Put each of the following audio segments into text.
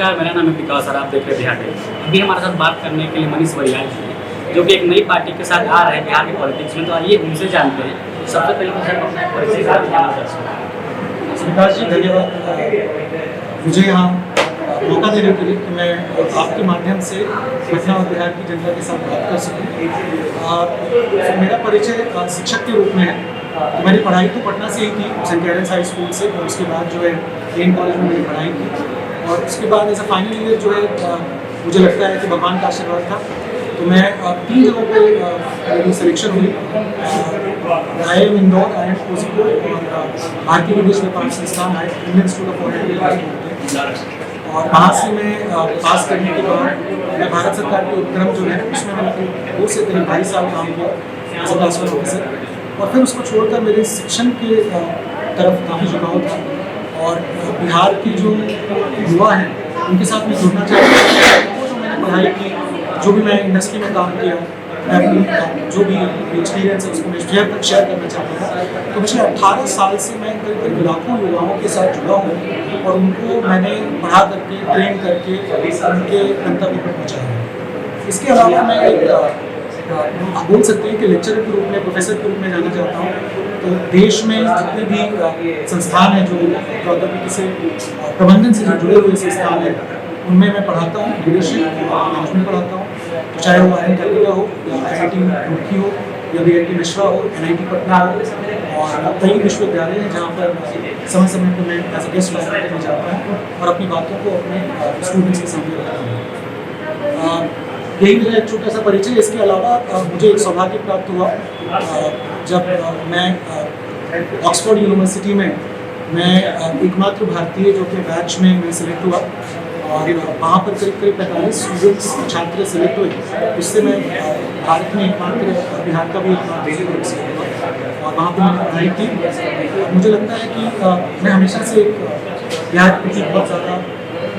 नमस्कार, मेरा नाम है विकास और आप देख रहे हैं बिहार टाइम्स। अभी हमारे साथ बात करने के लिए मनीष वरियाल जी हैं, जो कि एक नई पार्टी के साथ आ रहे हैं बिहार की पॉलिटिक्स में। तो आइए उनसे जानते हैं। सबसे पहले तो सर अपना परिचय दर्शकों। विकास जी, धन्यवाद मुझे यहाँ मौका देने के लिए कि मैं आपके माध्यम से पटना और बिहार की जनता के साथ बात कर सकूँ। मेरा परिचय शिक्षक के रूप में है। तो मेरी पढ़ाई तो पटना से ही थी, सेंट कैरेंस हाई स्कूल से, और उसके बाद जो है केन कॉलेज में मैंने पढ़ाई की, और उसके बाद एज अ फाइनल ईयर जो है मुझे लगता है कि भगवान का आशीर्वाद था। तो मैं 3 जगहों पे मेरी सिलेक्शन हुई, IIM इंदौर, IIM कोझिकोड और भारतीय विदेश व्यापार संस्थान इंडियन इंस्टीट्यूट ऑफ फॉरेन, और वहाँ से मैं पास करने के बाद मैं भारत सरकार के उपक्रम जो है उसमें मैंने 2 से करीब 2.5 साल काम किया एज अ क्लास 1 ऑफिसर, और फिर उसको छोड़कर मेरे शिक्षण के तरफ काफ़ी झुकाव था। और बिहार की जो युवा हैं उनके साथ मैं जुड़ना चाहता हूँ। वो जो मैंने पढ़ाई की, जो भी मैं इंडस्ट्री में काम किया, मैं अपनी जो भी एक्सपीरियंस है उसको मैं शेयर करना चाहता था। तो पिछले 18 साल से मैं करीब लाखों युवाओं के साथ जुड़ा हूँ और उनको मैंने पढ़ा करके, ट्रेन करके उनके गंतव्य पर पहुँचाया। इसके अलावा मैं एक आप बोल सकते हैं कि लेक्चरर के रूप में, प्रोफेसर के रूप में जाना चाहता हूँ। तो देश में जितने भी संस्थान हैं जो प्रौद्योगिकी से, प्रबंधन से जुड़े हुए संस्थान हैं, उनमें मैं पढ़ाता हूँ, लीडरशिप मैनेजमेंट पढ़ाता हूँ। तो चाहे वो IIM कलकत्ता हो या IIT रुड़की हो या BIT मिश्रा हो, NIT पटना हो, और कई विश्वविद्यालय हैं जहाँ पर समय समय पर मैं एज अ गेस्ट फैकल्टी में जाता हूँ और अपनी बातों को अपने स्टूडेंट्स के सामने रखता हूँ। यही मेरा एक छोटा सा परिचय। इसके अलावा मुझे एक सौभाग्य प्राप्त हुआ जब मैं ऑक्सफोर्ड यूनिवर्सिटी में मैं एकमात्र भारतीय जो कि बैच में मैं सिलेक्ट हुआ, और वहाँ पर करीब 45 स्टूडेंट्स छात्र सिलेक्ट हुए। उससे मैं भारत में एकमात्र, बिहार का भी एकमात्र, और वहाँ पर मैंने पढ़ाई की। मुझे लगता है कि मैं हमेशा से एक बिहार के प्रति बहुत ज़्यादा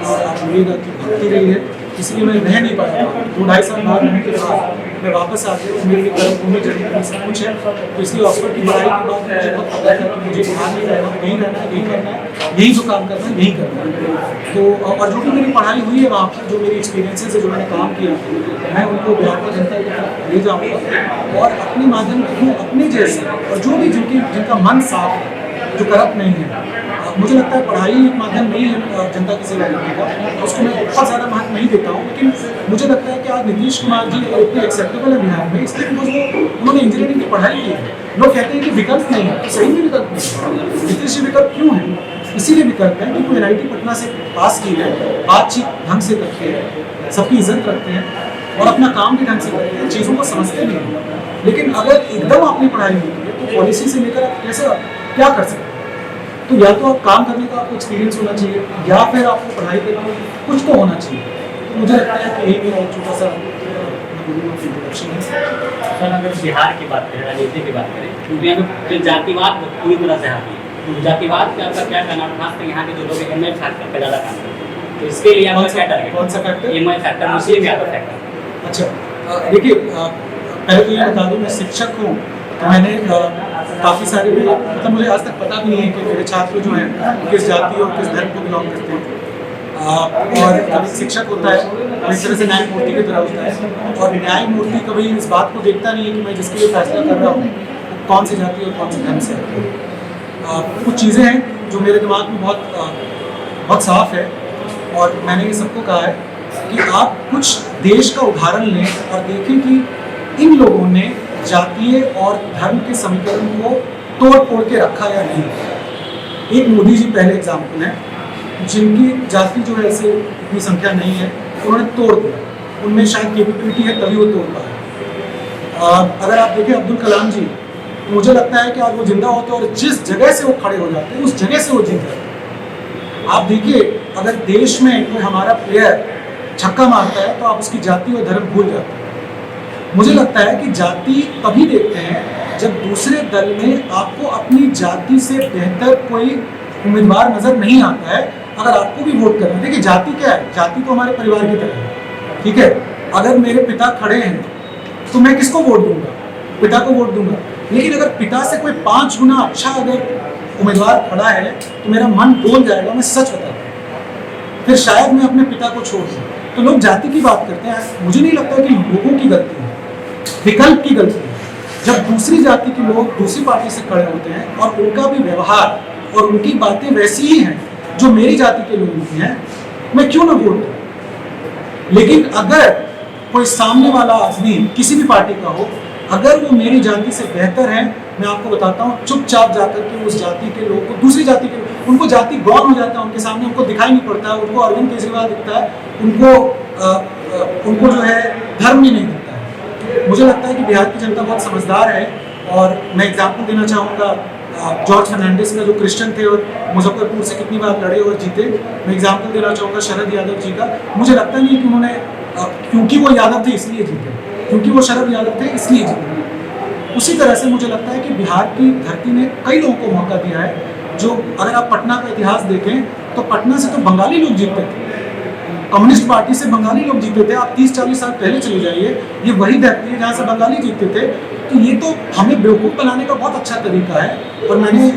भक्ति रही है, इसलिए मैं रह नहीं पाया। 2-2.5 साल बाद रहने के बाद मैं वापस आ गया। मेरे लिए कर्मभूमि जन्मभूमि सब कुछ है। तो इसलिए ऑक्सफोर्ड की पढ़ाई के बाद मुझे बहुत पता था कि मुझे बिहार नहीं रहना, यहीं रहना है, यहीं करना है, यही जो काम करना है यही करना है। तो और जो भी मेरी पढ़ाई हुई है वहाँ पर, जो मेरी एक्सपीरियंसेस है, जो मैंने काम किया, मैं उनको बिहार की जनता की तरफ ले जाऊँगा और अपने माध्यम से अपने जैसे, और जो भी जिनका मन साफ है, जो करप्ट नहीं है। मुझे लगता है पढ़ाई एक माध्यम नहीं है जनता की सेवा करने का, उसको मैं बहुत ज़्यादा महत्व नहीं देता हूँ। लेकिन मुझे लगता है कि आज नीतीश कुमार जी इतने एक्सेप्टेबल है बिहार में, इसलिए उन्होंने इंजीनियरिंग की पढ़ाई की है। लोग कहते हैं कि विकल्प नहीं है, तो सही में विकल्प नहीं है। नीतीश जी विकल्प क्यों है? इसीलिए विकल्प है क्योंकि NIT पटना से पास की है, बातचीत ढंग से करते हैं, सबकी इज्जत रखते हैं और अपना काम भी ढंग से करते हैं, चीज़ों को समझते भी हैं। लेकिन अगर एकदम आपने पढ़ाई नहीं की है तो पॉलिसी से लेकर आप कैसे क्या कर सकते हैं? तो या तो आप काम करने का आपको एक्सपीरियंस होना चाहिए, या फिर आपको पढ़ाई करने कुछ तो होना चाहिए। तो मुझे लगता है कि यही मेरा एक छोटा सा इंट्रोडक्शन है। सर, अगर बिहार की बात करें, राजनीति की बात करें, क्योंकि यहाँ पे जातिवाद पूरी तरह से हावी है। जातिवाद का आपका क्या कहना है? खासकर यहाँ के जो लोग MI फैक्टर पर ज़्यादा काम करते हैं, तो इसके लिए आपका क्या टारगेट? कौन सा फैक्टर? MI फैक्टर, मुस्लिम यादव फैक्टर। अच्छा, देखिए, पहले तो ये बता दूँ, मैं शिक्षक हूँ। तो मैंने काफ़ी सारे, मतलब मुझे आज तक पता भी नहीं है कि मेरे छात्र जो हैं किस जाति और किस धर्म को बिलोंग करते हैं। और जब एक शिक्षक होता है वो इस तरह से न्यायमूर्ति की तरह होता है, और न्यायमूर्ति कभी इस बात को देखता नहीं है कि मैं जिसके लिए फैसला कर रहा हूँ कौन सी जाति और कौन से धर्म से है। कुछ चीज़ें हैं जो मेरे दिमाग में बहुत साफ है, और मैंने ये सबको कहा है कि आप कुछ देश का उदाहरण लें और देखें कि इन लोगों ने जातीय और धर्म के समीकरण को तोड़ के रखा या नहीं। एक मोदी जी पहले एग्जाम्पल हैं, जिनकी जाति जो है ऐसे इतनी संख्या नहीं है, उन्होंने तोड़ दिया। उनमें शायद कैपेबिलिटी है तभी वो तोड़ पाए। अगर आप देखें अब्दुल कलाम जी, तो मुझे लगता है कि आज वो जिंदा होते और जिस जगह से वो खड़े हो जाते हैं उस जगह से वो जीत जाते। आप देखिए, अगर देश में कोई हमारा प्लेयर छक्का मारता है तो आप उसकी जाति और धर्म भूल जाते हैं। मुझे लगता है कि जाति तभी देखते हैं जब दूसरे दल में आपको अपनी जाति से बेहतर कोई उम्मीदवार नजर नहीं आता है, अगर आपको भी वोट करना है। देखिए, जाति क्या है? जाति तो हमारे परिवार की तरह है, ठीक है। अगर मेरे पिता खड़े हैं तो मैं किसको वोट दूंगा? पिता को वोट दूंगा। लेकिन अगर पिता से कोई 5 गुना अच्छा अगर उम्मीदवार खड़ा है तो मेरा मन डोल जाएगा। मैं सच बताता हूँ, फिर शायद मैं अपने पिता को छोड़ दूँ। तो लोग जाति की बात करते हैं, मुझे नहीं लगता कि लोगों की गलती है, विकल्प की गलती है। जब दूसरी जाति के लोग दूसरी पार्टी से खड़े होते हैं और उनका भी व्यवहार और उनकी बातें वैसी ही हैं जो मेरी जाति के लोगों की हैं, मैं क्यों ना वोट दूं। लेकिन अगर कोई सामने वाला आदमी किसी भी पार्टी का हो, अगर वो मेरी जाति से बेहतर है, मैं आपको बताता हूँ, चुपचाप जाकर के उस जाति के लोगों को, दूसरी जाति के, उनको जाति गौण हो जाता है उनके सामने, उनको दिखाई नहीं पड़ता है, उनको अरविंद केजरीवाल दिखता है, उनको जो है धर्म ही नहीं दिखता है। मुझे लगता है कि बिहार की जनता बहुत समझदार है। और मैं एग्जाम्पल देना चाहूँगा जॉर्ज फर्नांडिस का, जो क्रिश्चियन थे और मुजफ्फरपुर से कितनी बार लड़े और जीते। मैं एग्जाम्पल देना चाहूँगा शरद यादव जी का। मुझे लगता नहीं कि उन्होंने, क्योंकि वो यादव थे इसलिए जीते, क्योंकि वो शरद यादव थे इसलिए जीते। उसी तरह से मुझे लगता है कि बिहार की धरती ने कई लोगों को मौका दिया है। जो अगर आप पटना का इतिहास देखें तो पटना से तो बंगाली लोग जीतते थे, कम्युनिस्ट पार्टी से बंगाली लोग जीते थे। आप 30-40 साल पहले चले जाइए, ये वही धरती है जहाँ से बंगाली जीतते थे। तो ये तो हमें बेवकूफ़ बनाने का बहुत अच्छा तरीका है। और मैंने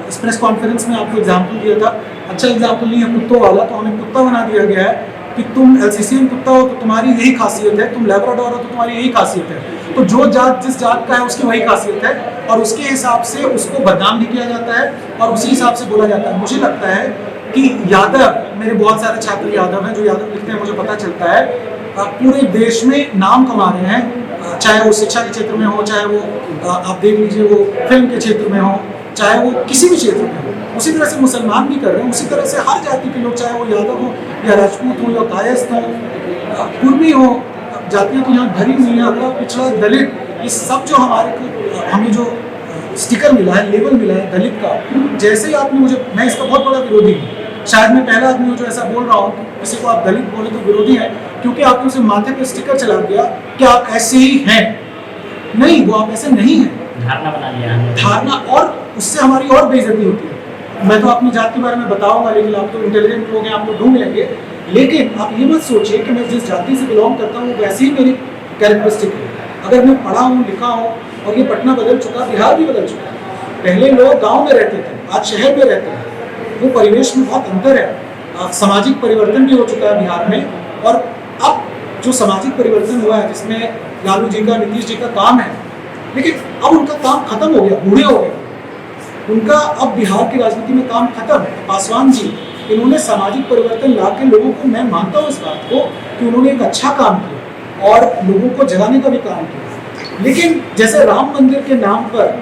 इस प्रेस कॉन्फ्रेंस में आपको एग्जाम्पल दिया था, अच्छा एग्जाम्पल नहीं है कुत्तों वाला, तो हमें कुत्ता बना दिया गया है कि तुम एलसीसीएन कुत्ता हो तो तुम्हारी यही खासियत है, तुम लैब्राडोर हो तो तुम्हारी यही खासियत है। तो जो जात जिस जात का है उसकी वही खासियत है और उसके हिसाब से उसको बदनाम भी किया जाता है और उसी हिसाब से बोला जाता है। मुझे लगता है कि यादव, मेरे बहुत सारे छात्र यादव हैं, जो यादव लिखते हैं मुझे पता चलता है, पूरे देश में नाम कमा रहे हैं, चाहे वो शिक्षा के क्षेत्र में हो, चाहे वो आप देख लीजिए वो फिल्म के क्षेत्र में हो, चाहे वो किसी भी क्षेत्र में हो। उसी तरह से मुसलमान भी कर रहे हैं, उसी तरह से हर जाति के लोग, चाहे वो यादव हो या राजपूत हो या कायस्थ हो, कुर्मी हो, जातियाँ तो यहाँ भरी हुई हैं, अगला पिछड़ा दलित, ये सब जो हमें जो स्टिकर मिला है, लेबल मिला है दलित का, जैसे ही आपने मुझे, मैं इसका बहुत बड़ा विरोधी हूँ, शायद मैं पहला आदमी हूँ जो ऐसा बोल रहा हूँ, किसी को आप दलित बोले तो विरोधी है, क्योंकि आपने उसे माथे पे स्टिकर चला दिया कि आप ऐसे ही हैं। नहीं, वो आप ऐसे नहीं हैं, धारणा बना लिया है, धारणा, और उससे हमारी और बेइज्जती होती है। मैं तो अपनी जात के बारे में बताऊंगा, लेकिन आप तो इंटेलिजेंट लोग हैं, आप लोग ढूंढ लेंगे। लेकिन आप ये मत सोचिए कि मैं जिस जाति से बिलोंग करता हूँ वैसी ही मेरी कैरेक्टरिस्टिक है। अगर मैं पढ़ा हूँ, लिखा हूँ, और ये पटना बदल चुका, बिहार भी बदल चुका है। पहले लोग गाँव में रहते थे, आज शहर में रहते हैं, वो परिवेश में बहुत अंतर है। सामाजिक परिवर्तन भी हो चुका है बिहार में। और अब जो सामाजिक परिवर्तन हुआ है, जिसमें लालू जी का, नीतीश जी का काम है, लेकिन अब उनका काम खत्म हो गया, बूढ़े हो गए उनका, अब बिहार की राजनीति में काम खत्म। पासवान जी, इन्होंने सामाजिक परिवर्तन ला के लोगों को, मैं मानता हूँ इस बात को कि उन्होंने एक अच्छा काम किया और लोगों को जगाने का भी काम किया। लेकिन जैसे राम मंदिर के नाम पर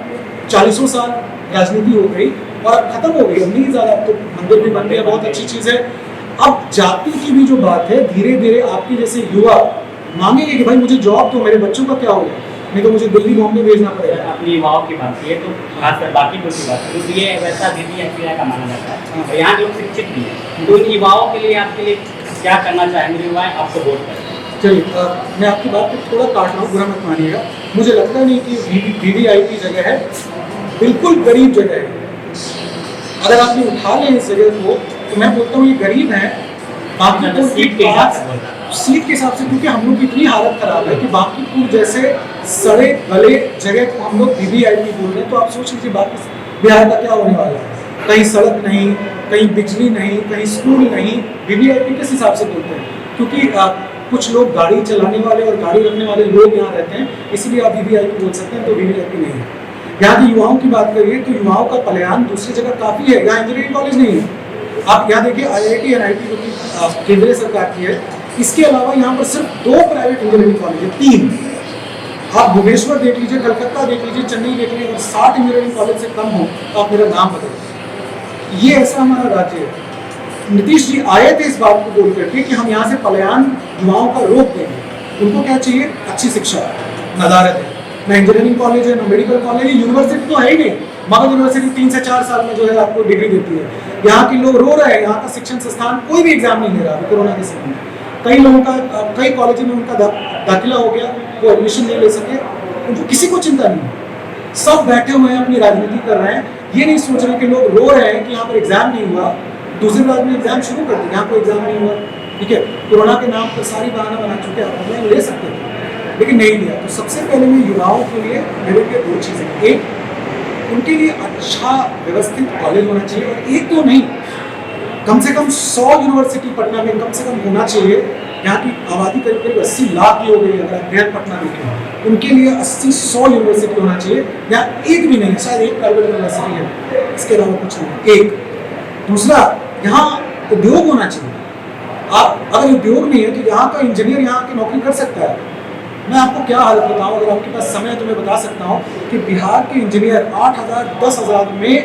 40 साल राजनीति हो गई और अब खत्म हो गई, अब नहीं ज़्यादा, तो मंदिर भी बन गया, बहुत अच्छी चीज़ है। अब जाति की भी जो बात है, धीरे धीरे आपके जैसे युवा मांगेंगे कि भाई मुझे जॉब दो, मेरे बच्चों का क्या होगा, नहीं तो मुझे दिल्ली बॉम्बे भेजना पड़ेगा। अपनी युवाओं की बात की है, तो खासकर बाकी लोग की बात है, तो ये वैसा दिल्ली एनपीआई का माना जाता है और यहाँ के लोग शिक्षित भी हैं। तो इन युवाओं के लिए आपके लिए क्या करना चाहेंगे युवाएं आपको वोट करें? चलिए, मैं आपकी बात को थोड़ा काट रहा हूँ, बुरा मत मानिएगा। मुझे लगता नहीं कि वीवीआईपी जगह है, बिल्कुल गरीब जगह है। अगर आपने उठा लें इस जगह को, तो मैं बोलता हूँ ये गरीब है। बाकी सीट के हिसाब से बोल रहा है, सीट के हिसाब से, क्योंकि हम लोग की इतनी हालत खराब है कि बांकीपुर जैसे सड़े गले जगह को हम लोग वीवीआईपी बोल रहे हैं। तो आप सोच लीजिए बाकी बिहार का क्या होने वाला है। कहीं सड़क नहीं, कहीं बिजली नहीं, कहीं स्कूल नहीं, वीवीआईपी किस हिसाब से बोलते हैं? क्योंकि कुछ लोग गाड़ी चलाने वाले और गाड़ी रखने वाले लोग यहाँ रहते हैं, इसलिए आप वीवीआईपी बोल सकते हैं, तो वीवीआईपी नहीं है। यहाँ की युवाओं की बात करिए तो युवाओं का पलायन दूसरी जगह काफ़ी है। यहाँ इंजीनियरिंग कॉलेज नहीं है। आप यहाँ देखिए IIT NIT जो कि केंद्रीय सरकार की है, इसके अलावा यहाँ पर सिर्फ 2 प्राइवेट इंजीनियरिंग कॉलेज है, 3। आप भुवनेश्वर देख लीजिए, कलकत्ता देख लीजिए, चेन्नई देख लीजिए, 60 इंजीनियरिंग कॉलेज से कम हो तो आप मेरा नाम बदलिए। ये ऐसा हमारा राज्य है। नीतीश जी आए थे इस बात को बोल करके कि हम यहाँ से पलायन युवाओं का रोक देंगे। उनको क्या चाहिए? अच्छी शिक्षा, नदारत है। ना इंजीनियरिंग कॉलेज है, ना मेडिकल कॉलेज है, यूनिवर्सिटी तो है ही नहीं। मगध यूनिवर्सिटी 3 से 4 साल में जो है आपको डिग्री देती है। यहाँ के लोग रो रहे हैं, यहाँ का शिक्षण संस्थान कोई भी एग्जाम नहीं ले रहा कोरोना के समय में। कई लोगों का, कई कॉलेज में उनका दाखिला हो गया, वो एडमिशन नहीं ले सके, उनको किसी को चिंता नहीं है। सब बैठे हुए हैं, अपनी राजनीति कर रहे हैं। ये नहीं सोच रहे कि लोग रो रहे हैं कि यहाँ पर एग्जाम नहीं हुआ, दूसरे राज्य में एग्जाम शुरू कर दिया, यहाँ कोई एग्जाम नहीं हुआ। ठीक है, कोरोना के नाम पर सारी बहाना बना चुके हैं, ऑनलाइन ले सकते थे लेकिन नहीं लिया। तो सबसे पहले मैं युवाओं के लिए मेरे लिए 2 चीज़ें, एक उनके लिए अच्छा व्यवस्थित कॉलेज होना चाहिए, और एक तो नहीं, कम से कम 100 यूनिवर्सिटी पटना में कम से कम होना चाहिए। यहाँ की आबादी करीब करीब 80 लाख की हो गई है, अगर आप ग्रेटर पटना देखें उनके लिए 80-100 यूनिवर्सिटी होना चाहिए। यहाँ एक भी नहीं है, शायद एक प्राइवेट यूनिवर्सिटी है, इसके अलावा कुछ नहीं। एक दूसरा, यहाँ उद्योग होना चाहिए। आप अगर उद्योग नहीं है तो यहाँ का इंजीनियर यहाँ की नौकरी कर सकता है। मैं आपको क्या हालत बताऊँ, अगर आपके पास समय है तो मैं बता सकता हूँ कि बिहार के इंजीनियर 8,000-10,000 में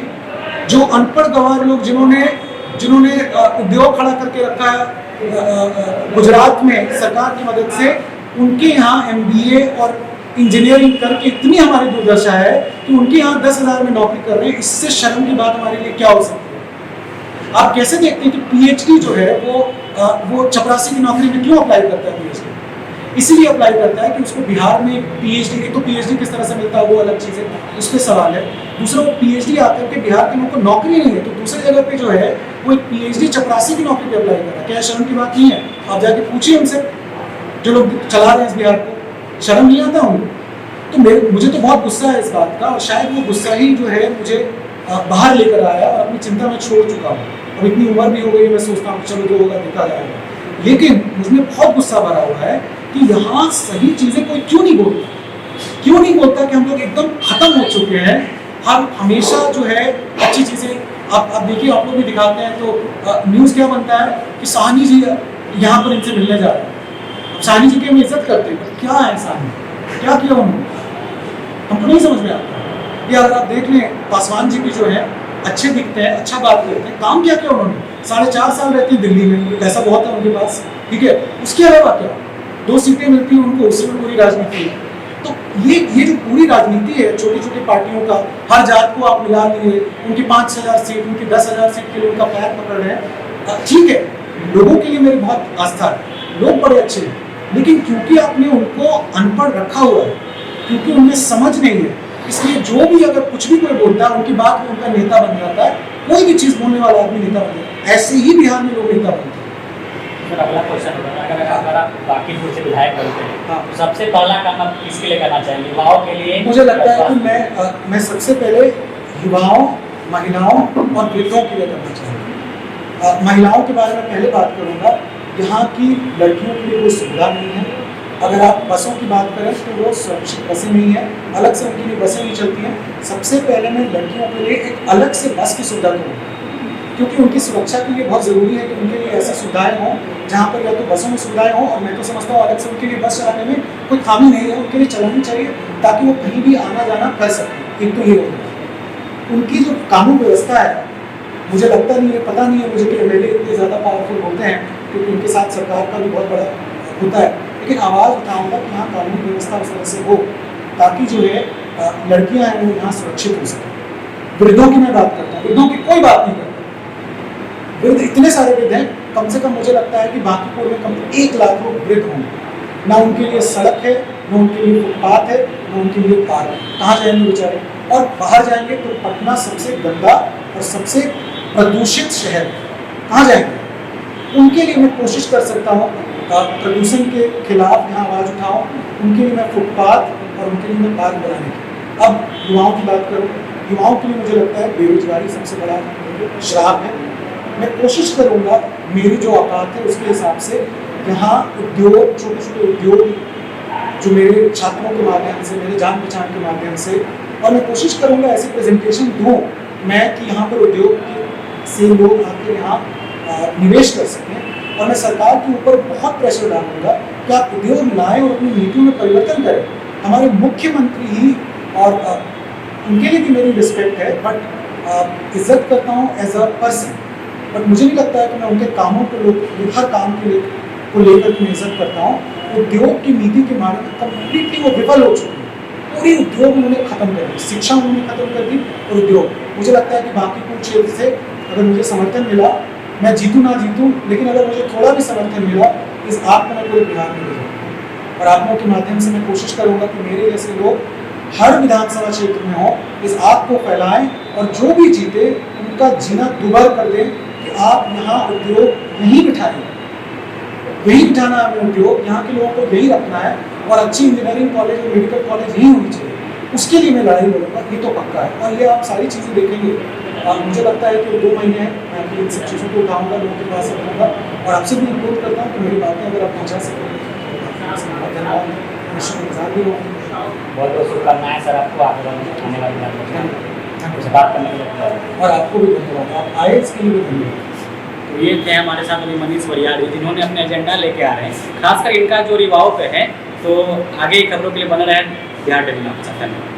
जो अनपढ़ गंवार लोग जिन्होंने उद्योग खड़ा करके रखा है गुजरात में सरकार की मदद से, उनके यहाँ MBA और इंजीनियरिंग करके इतनी हमारी दुर्दशा है कि उनके यहाँ 10,000 में नौकरी कर रहे हैं। इससे शर्म की बात हमारे लिए क्या हो सकती है? आप कैसे देखते हैं कि PhD जो है वो चपरासी की नौकरी में क्यों अप्लाई करता है? PhD इसीलिए अप्लाई करता है कि उसको बिहार में PhD, एक तो PhD किस तरह से मिलता है वो अलग चीज़ है, उस पर सवाल है। दूसरा, वो PhD आकर के बिहार के लोगों को नौकरी नहीं है तो दूसरी जगह पे जो है वो एक PhD चपरासी की नौकरी पे अप्लाई कर रहा है। क्या शर्म की बात नहीं है? आप जाके पूछिए उनसे, जो लोग चला रहे हैं इस बिहार को, शर्म नहीं आता उनको? तो मुझे तो बहुत गुस्सा है इस बात का, और शायद वो गुस्सा ही जो है मुझे बाहर लेकर आया और अपनी चिंता में छोड़ चुका हूँ। अब इतनी उम्र भी हो गई, मैं सोचता हूँ चलो जो होगा देखा जाएगा, लेकिन मुझमें बहुत गुस्सा भरा हुआ है कि यहाँ सही चीज़ें कोई क्यों नहीं बोलता कि हम लोग एकदम खत्म हो चुके हैं। हम हमेशा जो है अच्छी चीज़ें आप देखिए, आप लोग भी दिखाते हैं तो न्यूज़ क्या बनता है कि साहनी जी यहाँ पर इनसे मिलने जा रहे हैं। साहनी जी की हम इज्जत करते हैं, क्या है साहनी, क्या किया उन्होंने, हमको नहीं समझ में आता। ये अगर आप देख लें, पासवान जी भी जो है अच्छे दिखते हैं, अच्छा बात करते हैं, काम क्या किया उन्होंने? 4.5 साल रहते हैं दिल्ली में, पैसा बहुत है उनके पास, ठीक है, उसके अलावा क्या? 2 सीटें मिलती हैं उनको, उसी में पूरी राजनीति है। तो ये जो पूरी राजनीति है छोटी छोटी पार्टियों का, हर जात को आप मिला लिए, उनकी 5,000 सीट, उनकी 10,000 सीट के लिए उनका पैर पकड़ रहे हैं। ठीक है, लोगों के लिए मेरी बहुत आस्था है, लोग बड़े अच्छे हैं, लेकिन क्योंकि आपने उनको अनपढ़ रखा हुआ है, क्योंकि उनमें समझ नहीं है, इसलिए जो भी अगर कुछ भी कोई बोलता है उनकी बात में उनका नेता बन जाता है। कोई भी चीज़ बोलने वाला आदमी नेता बन जाता है। ऐसे ही बिहार में लोग नेता बनते हैं। सर अगला क्वेश्चन होगा, अगर आप बाकिरपुर से विधायक बनते हैं तो सबसे पहला काम आप किसके लिए करना चाहेंगे? युवाओं के लिए? मुझे लगता है कि मैं सबसे पहले युवाओं, महिलाओं और वृद्धों के लिए करना चाहूँगा। महिलाओं के बारे में पहले बात करूँगा। यहाँ की लड़कियों के लिए कोई सुविधा नहीं है। अगर आप बसों की बात करें तो वो सुरक्षित बसें नहीं हैं, अलग से उनके लिए बसें नहीं चलती हैं। सबसे पहले मैं लड़कियों के लिए एक अलग से बस की सुविधा करूँगा, क्योंकि उनकी सुरक्षा के लिए बहुत ज़रूरी है कि उनके लिए ऐसी सुविधाएं हों जहाँ पर या तो बसों में सुविधाएं हों, और मैं तो समझता हूँ अलग से उनके लिए बस चलाने में कोई खामी नहीं है, उनके लिए चलानी चाहिए ताकि वो कहीं भी आना जाना कर सकें। एक तो ये होगा। उनकी जो कानून व्यवस्था है, मुझे लगता नहीं है, पता नहीं है मुझे कि MLA इतने ज़्यादा पावरफुल होते हैं, क्योंकि उनके साथ सरकार का भी बहुत बड़ा होता है, लेकिन आवाज़ उठाऊँगा कि यहाँ कानून व्यवस्था उस तरह से हो ताकि जो है लड़कियाँ हैं वो यहाँ सुरक्षित हो सकें। वृद्धों की मैं बात करता हूँ, वृद्धों की कोई बात नहीं करता। वृद्ध इतने सारे वृद्ध हैं, कम से कम मुझे लगता है कि बांकीपुर में कम 1 लाख लोग वृद्ध होंगे। ना उनके लिए सड़क है, ना उनके लिए फुटपाथ है, ना उनके लिए पार्क है। कहाँ जाएंगे बेचारे? और बाहर जाएंगे तो पटना सबसे गंदा और सबसे प्रदूषित शहर, कहाँ जाएंगे? उनके लिए मैं कोशिश कर सकता हूँ प्रदूषण के खिलाफ यहाँ आवाज़ उठाऊँ, उनके लिए मैं फुटपाथ और उनके लिए मैं पार्क बनाने की। अब युवाओं की बात करूँ, युवाओं के लिए मुझे लगता है बेरोजगारी सबसे बड़ा श्राप है। मैं कोशिश करूँगा मेरी जो औकात है उसके हिसाब से यहाँ उद्योग, छोटे छोटे उद्योग जो मेरे छात्रों के माध्यम से, मेरे जान पहचान के माध्यम से, और मैं कोशिश करूँगा ऐसे प्रेजेंटेशन दूँ मैं कि यहाँ पर उद्योग से लोग आकर यहाँ निवेश कर सकें। और मैं सरकार के ऊपर बहुत प्रेशर डालूंगा कि आप उद्योग लाएँ और अपनी नीतियों में परिवर्तन करें। हमारे मुख्यमंत्री ही, और उनके लिए भी मेरी रिस्पेक्ट है, बट इज्जत करता हूँ एज अ पर्सन, बट मुझे नहीं लगता है कि मैं उनके कामों को हर काम के लिए को लेकर के मैं इज्जत करता हूँ। उद्योग की नीति के मामले में कम्प्लीटली वो विफल हो चुकी है। पूरी उद्योग उन्होंने खत्म कर दी, शिक्षा उन्होंने खत्म कर दी, और उद्योग, मुझे लगता है कि बांकीपुर क्षेत्र से अगर मुझे समर्थन मिला, मैं जीतूँ ना जीतूँ, लेकिन अगर मुझे थोड़ा भी समर्थन मिला, इस आप को मैं पूरे बिहार में ले जाऊँ। और आप लोगों के माध्यम से मैं कोशिश करूँगा कि मेरे जैसे लोग हर विधानसभा क्षेत्र में हो, इस आप को फैलाएं, और जो भी जीते उनका जीना दुभर कर दें कि आप यहाँ उद्योग नहीं बिठाएं, यही बिठाना है उद्योग, यहाँ के लोगों को यही रखना है, और अच्छी इंजीनियरिंग कॉलेज और मेडिकल कॉलेज यही होनी चाहिए। उसके लिए मैं लड़ाई लड़ूंगा, ये तो पक्का है। और ये आप सारी चीज़ें देखेंगे मुझे लगता है कि 2 महीने हैं, मैं अपनी इन सब चीज़ों को उठाऊँगा, लोगों के पास रखूँगा और आपसे भी अनुरोध करता हूँ कि मेरी बातें अगर आप पहुँचा सकें तो धन्यवाद। निश्चित इंतजार भी रहूँगा। बहुत बहुत शुभकामनाएं सर आपको आने वाली बात करने के लिए। और आपको भी धन्यवाद, आप आए इसके लिए भी धन्यवाद। तो ये थे हमारे साथ अभी मनीष वरियाड़ी, जिन्होंने अपने एजेंडा लेके आ रहे हैं, खासकर इनका जो युवाओं पे है। तो आगे खबरों के लिए बने रहे बिहार टेलीविजन। धन्यवाद।